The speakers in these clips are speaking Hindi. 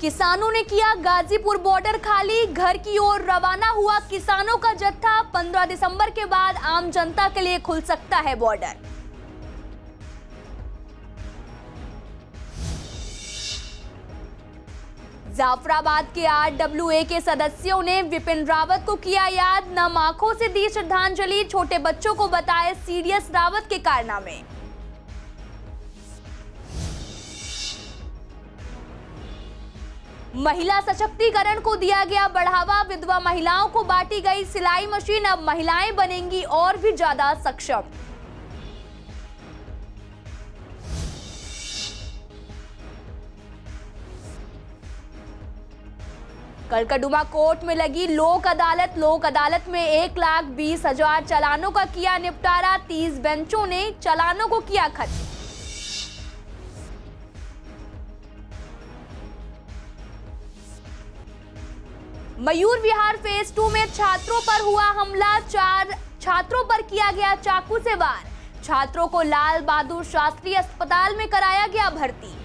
किसानों ने किया गाजीपुर बॉर्डर खाली, घर की ओर रवाना हुआ किसानों का जत्था। 15 दिसंबर के बाद आम जनता के लिए खुल सकता है बॉर्डर। जाफराबाद के आरडब्ल्यूए के सदस्यों ने विपिन रावत को किया याद, नम आंखों से दी श्रद्धांजलि, छोटे बच्चों को बताए सीडीएस रावत के कारनामे। महिला सशक्तिकरण को दिया गया बढ़ावा, विधवा महिलाओं को बांटी गई सिलाई मशीन, अब महिलाएं बनेंगी और भी ज्यादा सक्षम। कलकदुमा कोर्ट में लगी लोक अदालत में 1,20,000 चालानों का किया निपटारा, 30 बेंचों ने चालानों को किया खत्म। मयूर विहार फेज 2 में छात्रों पर हुआ हमला, 4 छात्रों पर किया गया चाकू से वार, छात्रों को लाल बहादुर शास्त्री अस्पताल में कराया गया भर्ती।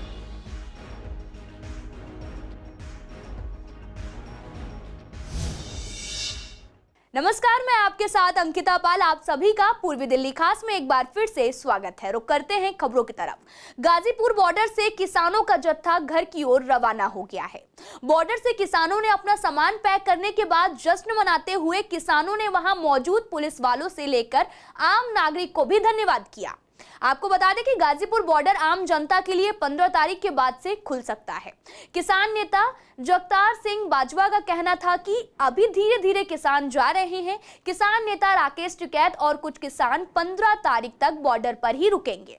नमस्कार, मैं आपके साथ अंकिता पाल। आप सभी का पूर्वी दिल्ली खास में एक बार फिर से स्वागत है। रुक करते हैं खबरों की तरफ। गाजीपुर बॉर्डर से किसानों का जत्था घर की ओर रवाना हो गया है। बॉर्डर से किसानों ने अपना सामान पैक करने के बाद जश्न मनाते हुए किसानों ने वहां मौजूद पुलिस वालों से लेकर आम नागरिक को भी धन्यवाद किया। आपको बता दें कि गाजीपुर बॉर्डर आम जनता के लिए 15 तारीख के बाद से खुल सकता है। किसान नेता जगतार सिंह बाजवा का कहना था कि अभी धीरे धीरे किसान जा रहे हैं। किसान नेता राकेश टिकैत और कुछ किसान 15 तारीख तक बॉर्डर पर ही रुकेंगे।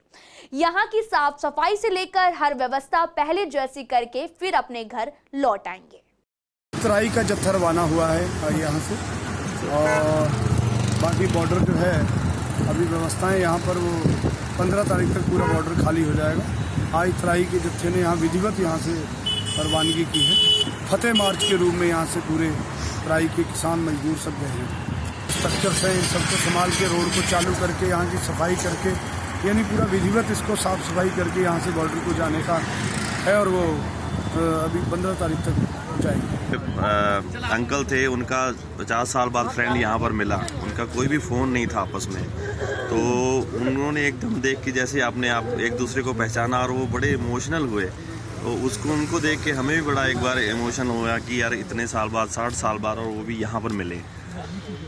यहाँ की साफ सफाई से लेकर हर व्यवस्था पहले जैसी करके फिर अपने घर लौट आएंगे। तराई का जत्था रवाना हुआ है यहाँ से, और बाकी बॉर्डर जो है अभी व्यवस्थाएं यहाँ पर वो 15 तारीख तक पूरा बॉर्डर खाली हो जाएगा। आज तराई के जत्थे ने यहाँ विधिवत यहाँ से रवानगी की है। फतेह मार्च के रूप में यहाँ से पूरे तराई के किसान मजदूर सब गए हैं। स्ट्रक्चर से इन सबको संभाल के रोड को चालू करके यहाँ की सफाई करके, यानी पूरा विधिवत इसको साफ सफाई करके यहाँ से बॉर्डर को जाने का है, और वो अभी 15 तारीख तक जाएंगे। अंकल थे, उनका 50 साल बाद फ्रेंड यहाँ पर मिला, उनका कोई भी फ़ोन नहीं था आपस में, तो उन्होंने एकदम देख के जैसे अपने आप एक दूसरे को पहचाना और वो बड़े इमोशनल हुए। तो उसको उनको देख के हमें भी बड़ा एक बार इमोशन हुआ कि यार इतने साल बाद, 60 साल बाद, और वो भी यहाँ पर मिले।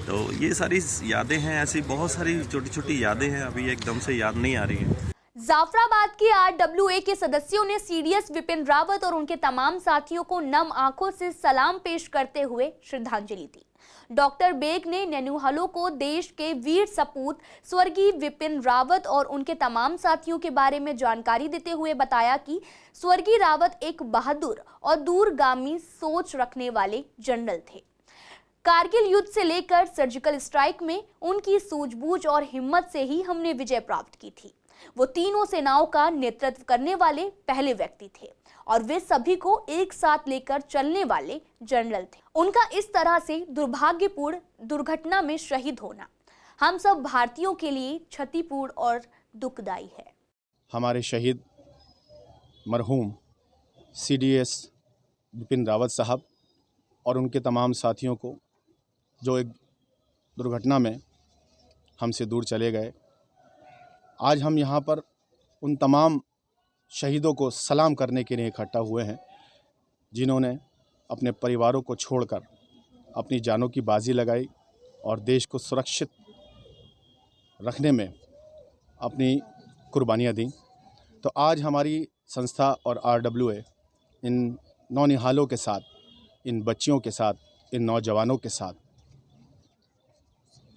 तो ये सारी यादें हैं, ऐसी बहुत सारी छोटी छोटी यादें हैं, अभी एकदम से याद नहीं आ रही हैं। जाफराबाद के आरडब्ल्यूए के सदस्यों ने सीडीएस विपिन रावत और उनके तमाम साथियों को नम आंखों से सलाम पेश करते हुए श्रद्धांजलि दी। डॉक्टर बेग ने नैनूहलों को देश के वीर सपूत स्वर्गीय विपिन रावत और उनके तमाम साथियों के बारे में जानकारी देते हुए बताया कि स्वर्गीय रावत एक बहादुर और दूरगामी सोच रखने वाले जनरल थे। कारगिल युद्ध से लेकर सर्जिकल स्ट्राइक में उनकी सूझबूझ और हिम्मत से ही हमने विजय प्राप्त की थी। वो तीनों सेनाओं का नेतृत्व करने वाले पहले व्यक्ति थे और वे सभी को एक साथ लेकर चलने वाले जनरल थे। उनका इस तरह से दुर्भाग्यपूर्ण दुर्घटना में शहीद होना हम सब भारतीयों के लिए क्षतिपूर्ण और दुखदायी है। हमारे शहीद मरहूम सीडीएस विपिन रावत साहब और उनके तमाम साथियों को, जो एक दुर्घटना में हमसे दूर चले गए, आज हम यहाँ पर उन तमाम शहीदों को सलाम करने के लिए इकट्ठा हुए हैं, जिन्होंने अपने परिवारों को छोड़कर अपनी जानों की बाजी लगाई और देश को सुरक्षित रखने में अपनी कुर्बानियाँ दी। तो आज हमारी संस्था और आरडब्ल्यूए इन नौनिहालों के साथ, इन बच्चियों के साथ, इन नौजवानों के साथ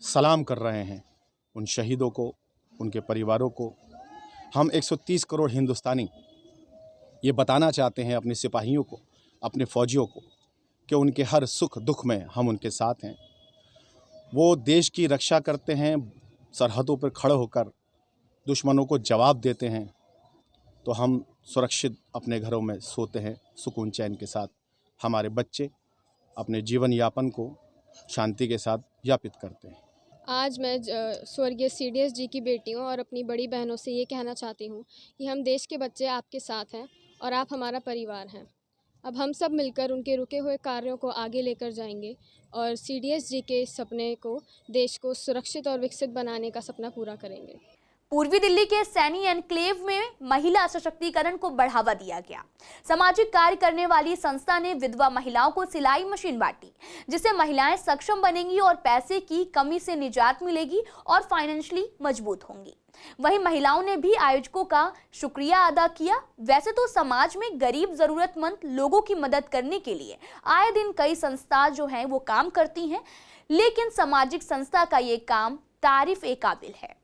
सलाम कर रहे हैं उन शहीदों को, उनके परिवारों को। हम 130 करोड़ हिंदुस्तानी ये बताना चाहते हैं अपने सिपाहियों को, अपने फ़ौजियों को, कि उनके हर सुख दुख में हम उनके साथ हैं। वो देश की रक्षा करते हैं, सरहदों पर खड़े होकर दुश्मनों को जवाब देते हैं, तो हम सुरक्षित अपने घरों में सोते हैं सुकून चैन के साथ। हमारे बच्चे अपने जीवन यापन को शांति के साथ यापित करते हैं। आज मैं स्वर्गीय सीडीएस जी की बेटी हूँ और अपनी बड़ी बहनों से ये कहना चाहती हूँ कि हम देश के बच्चे आपके साथ हैं और आप हमारा परिवार हैं। अब हम सब मिलकर उनके रुके हुए कार्यों को आगे लेकर जाएंगे और CDSG के सपने को, देश को सुरक्षित और विकसित बनाने का सपना पूरा करेंगे। पूर्वी दिल्ली के सैनी एनक्लेव में महिला सशक्तिकरण को बढ़ावा दिया गया। सामाजिक कार्य करने वाली संस्था ने विधवा महिलाओं को सिलाई मशीन बांटी, जिससे महिलाएं सक्षम बनेंगी और पैसे की कमी से निजात मिलेगी और फाइनेंशियली मजबूत होंगी। वहीं महिलाओं ने भी आयोजकों का शुक्रिया अदा किया। वैसे तो समाज में गरीब जरूरतमंद लोगों की मदद करने के लिए आए दिन कई संस्था जो हैं वो काम करती हैं, लेकिन सामाजिक संस्था का ये काम तारीफ ए काबिल है।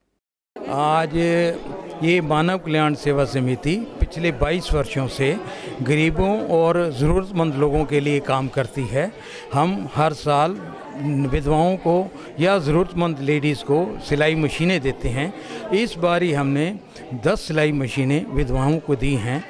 आज ये मानव कल्याण सेवा समिति पिछले 22 वर्षों से गरीबों और ज़रूरतमंद लोगों के लिए काम करती है। हम हर साल विधवाओं को या ज़रूरतमंद लेडीज़ को सिलाई मशीनें देते हैं। इस बार ही हमने 10 सिलाई मशीनें विधवाओं को दी हैं।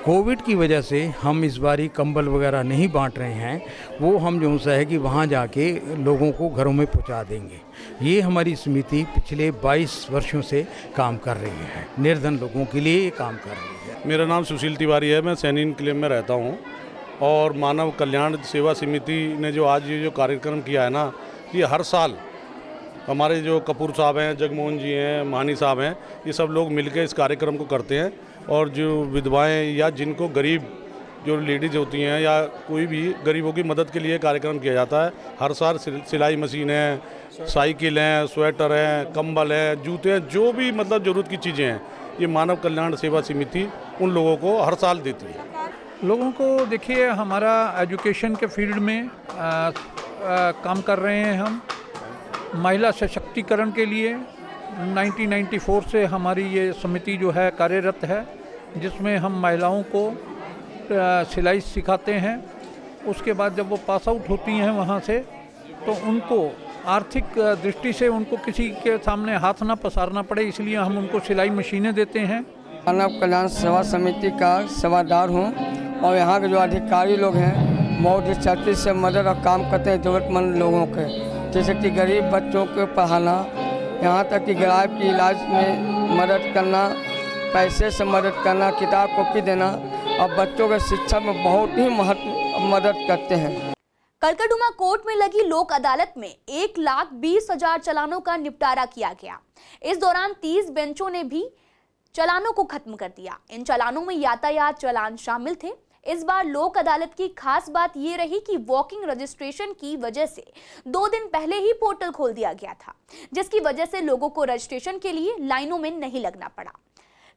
कोविड की वजह से हम इस बारी कंबल वगैरह नहीं बांट रहे हैं, वो हम जो सा है कि वहाँ जाके लोगों को घरों में पहुँचा देंगे। ये हमारी समिति पिछले 22 वर्षों से काम कर रही है, निर्धन लोगों के लिए ये काम कर रही है। मेरा नाम सुशील तिवारी है, मैं सैनी एनक्लेव में रहता हूँ और मानव कल्याण सेवा समिति ने जो आज ये जो कार्यक्रम किया है ना, ये हर साल हमारे जो कपूर साहब हैं, जगमोहन जी हैं, मानी साहब हैं, ये सब लोग मिलकर इस कार्यक्रम को करते हैं। और जो विधवाएं या जिनको गरीब जो लेडीज़ होती हैं या कोई भी गरीबों की मदद के लिए कार्यक्रम किया जाता है। हर साल सिलाई मशीन है, साइकिल हैं, स्वेटर हैं, कंबल हैं, जूते हैं, जो भी मतलब ज़रूरत की चीज़ें हैं, ये मानव कल्याण सेवा समिति उन लोगों को हर साल देती है। लोगों को देखिए, हमारा एजुकेशन के फील्ड में काम कर रहे हैं हम महिला सशक्तिकरण के लिए। 1994 से हमारी ये समिति जो है कार्यरत है, जिसमें हम महिलाओं को सिलाई सिखाते हैं। उसके बाद जब वो पास आउट होती हैं वहाँ से, तो उनको आर्थिक दृष्टि से उनको किसी के सामने हाथ ना पसारना पड़े, इसलिए हम उनको सिलाई मशीनें देते हैं। मानव कल्याण सेवा समिति का सेवादार हूँ और यहाँ के जो अधिकारी लोग हैं बहुत ही चर्चित से मदद और काम करते हैं ज़रूरतमंद लोगों के, जैसे कि गरीब बच्चों को पढ़ाना, यहाँ तक कि गरीब की इलाज में मदद करना, पैसे से मदद करना, किताब कॉपी देना और बच्चों के शिक्षा में बहुत ही मदद करते हैं। कलकदुमा कोर्ट में लगी लोक अदालत में 1,20,000 चालानों का निपटारा किया गया। इस दौरान 30 बेंचों ने भी चालानों को खत्म कर दिया। इन चालानों में यातायात चालान शामिल थे। इस बार लोक अदालत की खास बात ये रही कि वॉकिंग रजिस्ट्रेशन की वजह से 2 दिन पहले ही पोर्टल खोल दिया गया था, जिसकी वजह से लोगों को रजिस्ट्रेशन के लिए लाइनों में नहीं लगना पड़ा।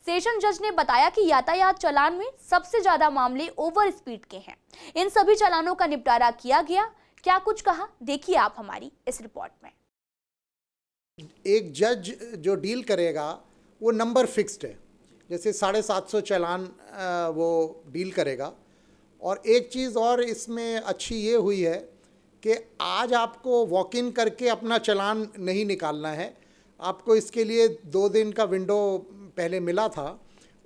सेशन जज ने बताया कि यातायात चालान में सबसे ज्यादा मामले ओवर स्पीड के हैं। इन सभी चालानों का निपटारा किया गया। क्या कुछ कहा, देखिए आप हमारी इस रिपोर्ट में। एक जज जो डील करेगा वो नंबर फिक्स्ड है, जैसे 750 चालान वो डील करेगा। और एक चीज़ और इसमें अच्छी ये हुई है कि आज आपको वॉक इन करके अपना चालान नहीं निकालना है। आपको इसके लिए 2 दिन का विंडो पहले मिला था,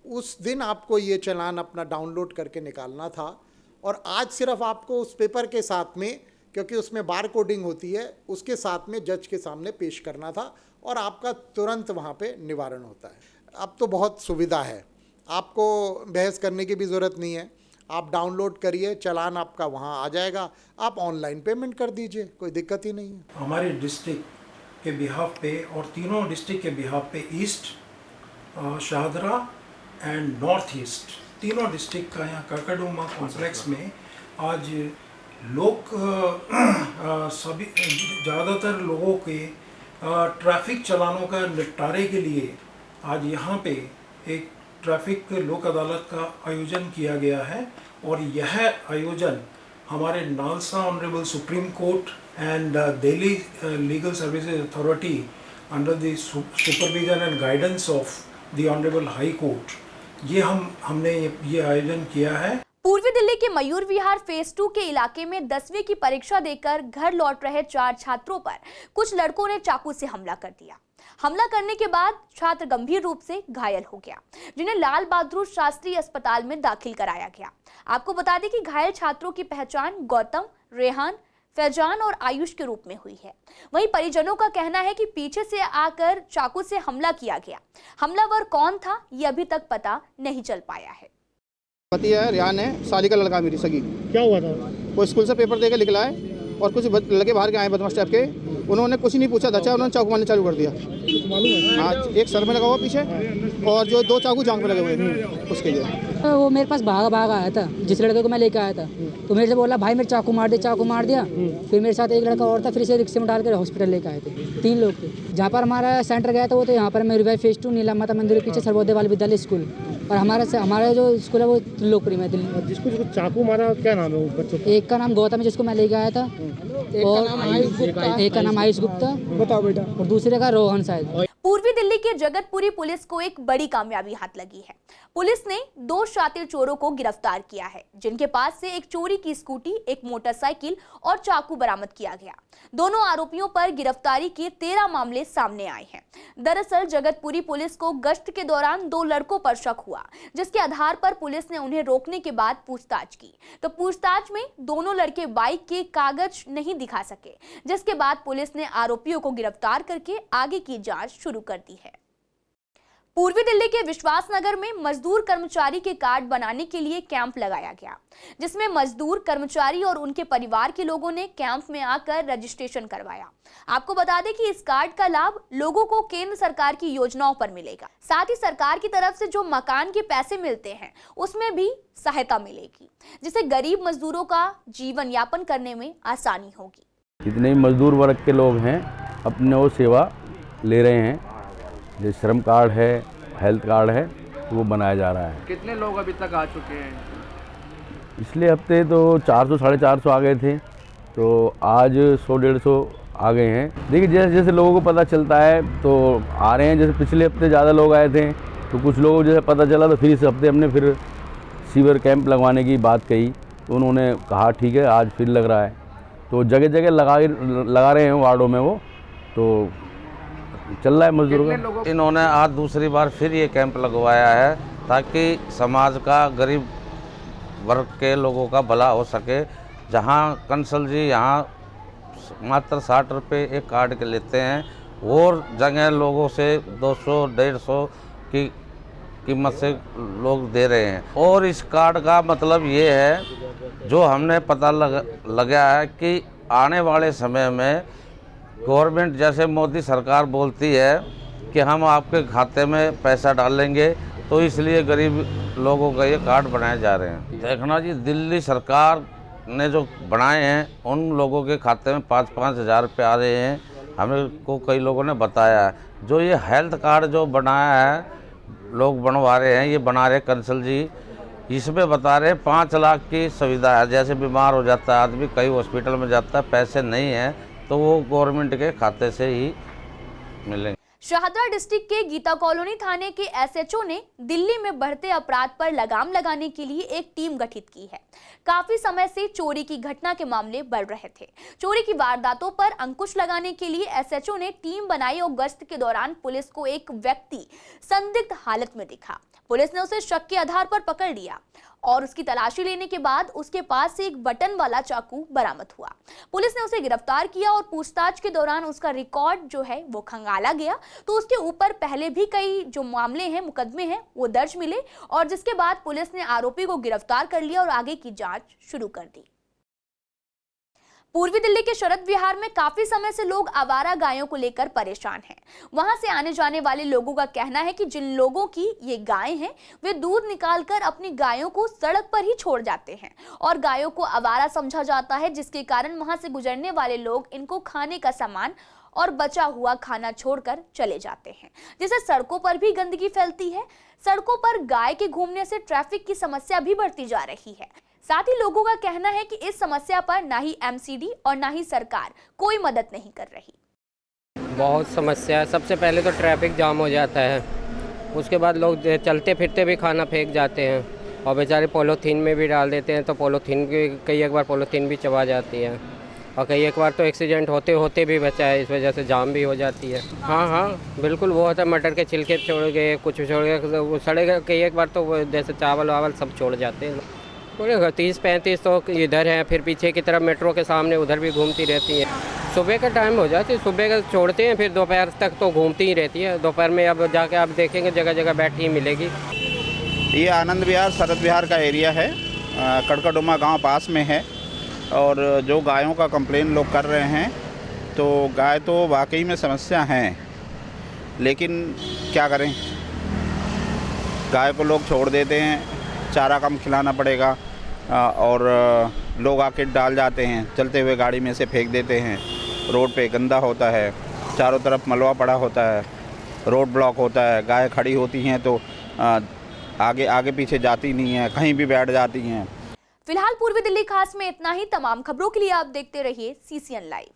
उस दिन आपको ये चालान अपना डाउनलोड करके निकालना था। और आज सिर्फ आपको उस पेपर के साथ में, क्योंकि उसमें बार कोडिंग होती है, उसके साथ में जज के सामने पेश करना था और आपका तुरंत वहाँ पे निवारण होता है। अब तो बहुत सुविधा है, आपको बहस करने की भी ज़रूरत नहीं है। आप डाउनलोड करिए, चालान आपका वहाँ आ जाएगा, आप ऑनलाइन पेमेंट कर दीजिए, कोई दिक्कत ही नहीं है। हमारे डिस्ट्रिक्ट के बिहाफ पे और तीनों डिस्ट्रिक्ट के बिहाफ पे east, Shahdara and north east, तीनों डिस्ट्रिक्ट का यहाँ कलकदुमा कॉम्प्लेक्स में आज लोग सभी ज़्यादातर लोगों के ट्रैफिक चालानों का निपटारे के लिए आज यहाँ पे एक ट्रैफिक लोक अदालत का आयोजन किया गया है। और यह आयोजन हमारे NALSA honourable supreme court and Delhi legal services authority under the supervision and guidance of the honourable high court, ये हमने ये आयोजन किया है। पूर्वी दिल्ली के मयूर विहार फेज 2 के इलाके में 10वीं की परीक्षा देकर घर लौट रहे 4 छात्रों पर कुछ लड़कों ने चाकू से हमला कर दिया। हमला करने के बाद छात्र गंभीर रूप से घायल हो गया, जिन्हें लाल बहादुर शास्त्री अस्पताल में दाखिल कराया गया। आपको बता दें कि घायल छात्रों की पहचान गौतम, रेहान, फैजान और आयुष के रूप में हुई है। वहीं परिजनों का कहना है कि पीछे से आकर चाकू से हमला किया गया। हमलावर कौन था, ये अभी तक पता नहीं चल पाया है। पति है रियान है, साली का लड़का मेरी सगी। क्या हुआ था? वो स्कूल से पेपर दे के निकला है और कुछ लड़के बाहर के आए बदमाश टाइप के, उन्होंने कुछ नहीं पूछा धचा, उन्होंने चाकू मारने चालू कर दिया। मालूम है? हाँ, एक सर में लगा हुआ पीछे और जो 2 चाकू जांघ में लगे हुए उसके लिए। वो मेरे पास भाग आया था, जिस लड़के को मैं लेकर आया था, तो मेरे से बोला भाई मेरे चाकू मार दिया। फिर मेरे साथ एक लड़का और था, फिर इसे रिक्शे में डाल कर हॉस्पिटल लेकर आए थे। 3 लोग थे। जहाँ पर हमारा सेंटर गया था वो तो यहाँ पर मेरी फेज 2 नीला माता मंदिर के पीछे सर्वोदय बाल विद्यालय स्कूल, और हमारा जो स्कूल है वो त्रिलोकपुरी में दिल्ली। जिसको चाकू मारा क्या नाम है वो बच्चों का? एक का नाम गौतम है जिसको मैं लेकर आया था, और एक का नाम आयुष गुप्ता, बताओ बेटा, और दूसरे का रोहन शायद। पूर्वी दिल्ली के जगतपुरी पुलिस को एक बड़ी कामयाबी हाथ लगी है। पुलिस ने 2 शातिर चोरों को गिरफ्तार किया है, जिनके पास से एक चोरी की स्कूटी, एक मोटरसाइकिल और चाकू बरामद किया गया। दोनों आरोपियों पर गिरफ्तारी के 13 मामले सामने आए हैं। दरअसल जगतपुरी पुलिस को गश्त के दौरान 2 लड़कों पर शक हुआ, जिसके आधार पर पुलिस ने उन्हें रोकने के बाद पूछताछ की, तो पूछताछ में दोनों लड़के बाइक के कागज नहीं दिखा सके, जिसके बाद पुलिस ने आरोपियों को गिरफ्तार करके आगे की जांच शुरू कर दी है। पूर्वी दिल्ली के विश्वास नगर में मजदूर कर्मचारी के कार्ड बनाने के लिए कैंप लगाया गया, जिसमें मजदूर कर्मचारी और उनके परिवार के लोगों ने कैंप में आकर रजिस्ट्रेशन करवाया। आपको बता दें कि इस कार्ड का लाभ लोगों को केंद्र सरकार की योजनाओं पर मिलेगा। साथ ही सरकार की तरफ से जो मकान के पैसे मिलते हैं उसमें भी सहायता मिलेगी, जिससे गरीब मजदूरों का जीवन यापन करने में आसानी होगी। जितने मजदूर वर्ग के लोग हैं अपने वो सेवा ले रहे हैं, जो श्रम कार्ड है, हेल्थ कार्ड है, वो बनाया जा रहा है। कितने लोग अभी तक आ चुके हैं? पिछले हफ्ते तो 400 साढ़े 400 आ गए थे, तो आज 100-150 आ गए हैं। देखिए जैसे जैसे लोगों को पता चलता है तो आ रहे हैं। जैसे पिछले हफ्ते ज़्यादा लोग आए थे, तो कुछ लोगों को जैसे पता चला तो फिर इस हफ्ते हमने फिर सीवर कैंप लगवाने की बात कही, तो उन्होंने कहा ठीक है आज फिर लग रहा है। तो जगह जगह लगा रहे हैं वार्डों में, वो तो चल रहा है मजदूरों का। इन्होंने आज दूसरी बार फिर ये कैंप लगवाया है ताकि समाज का गरीब वर्ग के लोगों का भला हो सके। जहां कंसल जी यहाँ मात्र 60 रुपये एक कार्ड के लेते हैं, और जगह लोगों से 200-150 की कीमत से लोग दे रहे हैं। और इस कार्ड का मतलब ये है, जो हमने पता लगा है कि आने वाले समय में गवर्नमेंट जैसे मोदी सरकार बोलती है कि हम आपके खाते में पैसा डालेंगे, तो इसलिए गरीब लोगों का ये कार्ड बनाए जा रहे हैं। देखना जी, दिल्ली सरकार ने जो बनाए हैं उन लोगों के खाते में 5-5 हज़ार रुपये आ रहे हैं। हमें को कई लोगों ने बताया है। जो ये हेल्थ कार्ड जो बनाया है, लोग बनवा रहे हैं, ये बना रहे कंसल जी, इसमें बता रहे 5 लाख की सुविधा है। जैसे बीमार हो जाता है आदमी, कई हॉस्पिटल में जाता है, पैसे नहीं हैं तो वो गवर्नमेंट के खाते से ही मिलेंगे। शाहदरा डिस्ट्रिक्ट के गीता कॉलोनी थाने के एसएचओ ने दिल्ली में बढ़ते अपराध पर लगाम लगाने के लिए एक टीम गठित की है। काफी समय से चोरी की घटना के मामले बढ़ रहे थे। चोरी की वारदातों पर अंकुश लगाने के लिए एसएचओ ने टीम बनाई और गश्त के दौरान पुलिस को एक व्यक्ति संदिग्ध हालत में दिखा। पुलिस ने उसे शक के आधार पर पकड़ लिया और उसकी तलाशी लेने के बाद उसके पास से एक बटन वाला चाकू बरामद हुआ। पुलिस ने उसे गिरफ्तार किया और पूछताछ के दौरान उसका रिकॉर्ड जो है वो खंगाला गया, तो उसके ऊपर पहले भी कई जो मामले हैं, मुकदमे हैं, वो दर्ज मिले, और जिसके बाद पुलिस ने आरोपी को गिरफ्तार कर लिया और आगे की जांच शुरू कर दी। पूर्वी दिल्ली के शरद विहार में काफी समय से लोग आवारा गायों को लेकर परेशान हैं। वहां से आने जाने वाले लोगों का कहना है कि जिन लोगों की ये गायें हैं, वे दूध निकालकर अपनी गायों को सड़क पर ही छोड़ जाते हैं और गायों को आवारा समझा जाता है, जिसके कारण वहां से गुजरने वाले लोग इनको खाने का सामान और बचा हुआ खाना छोड़कर चले जाते हैं, जिससे सड़कों पर भी गंदगी फैलती है। सड़कों पर गाय के घूमने से ट्रैफिक की समस्या भी बढ़ती जा रही है। साथ ही लोगों का कहना है कि इस समस्या पर ना ही एमसीडी और ना ही सरकार कोई मदद नहीं कर रही। बहुत समस्या है। सबसे पहले तो ट्रैफिक जाम हो जाता है, उसके बाद लोग चलते फिरते भी खाना फेंक जाते हैं और बेचारे पॉलीथीन में भी डाल देते हैं, तो पॉलीथीन की कई एक बार पॉलीथीन भी चबा जाती है और कई एक बार तो एक्सीडेंट होते होते भी बचा है, इस वजह से जाम भी हो जाती है। हाँ बिल्कुल, वो होता है। मटर के छिलके छोड़ गए, कुछ छोड़ गए, वो सड़े गए। कई एक बार तो जैसे चावल वावल सब छोड़ जाते हैं। पूरे 30-35 तो इधर है, फिर पीछे की तरफ मेट्रो के सामने उधर भी घूमती रहती हैं। सुबह का टाइम हो जाती है, सुबह का छोड़ते हैं, फिर दोपहर तक तो घूमती ही रहती है। दोपहर में अब जाके आप देखेंगे जगह जगह बैठी ही मिलेगी। ये आनंद विहार शरद विहार का एरिया है, कड़कड़ुमा गांव पास में है। और जो गायों का कंप्लेन लोग कर रहे हैं, तो गाय तो वाकई में समस्या हैं, लेकिन क्या करें, गाय को लोग छोड़ देते हैं, चारा कम खिलाना पड़ेगा और लोग आके डाल जाते हैं, चलते हुए गाड़ी में से फेंक देते हैं। रोड पे गंदा होता है, चारों तरफ मलबा पड़ा होता है, रोड ब्लॉक होता है, गाय खड़ी होती हैं तो आगे आगे पीछे जाती नहीं है, कहीं भी बैठ जाती हैं। फिलहाल पूर्वी दिल्ली खास में इतना ही। तमाम खबरों के लिए आप देखते रहिए CCN लाइव।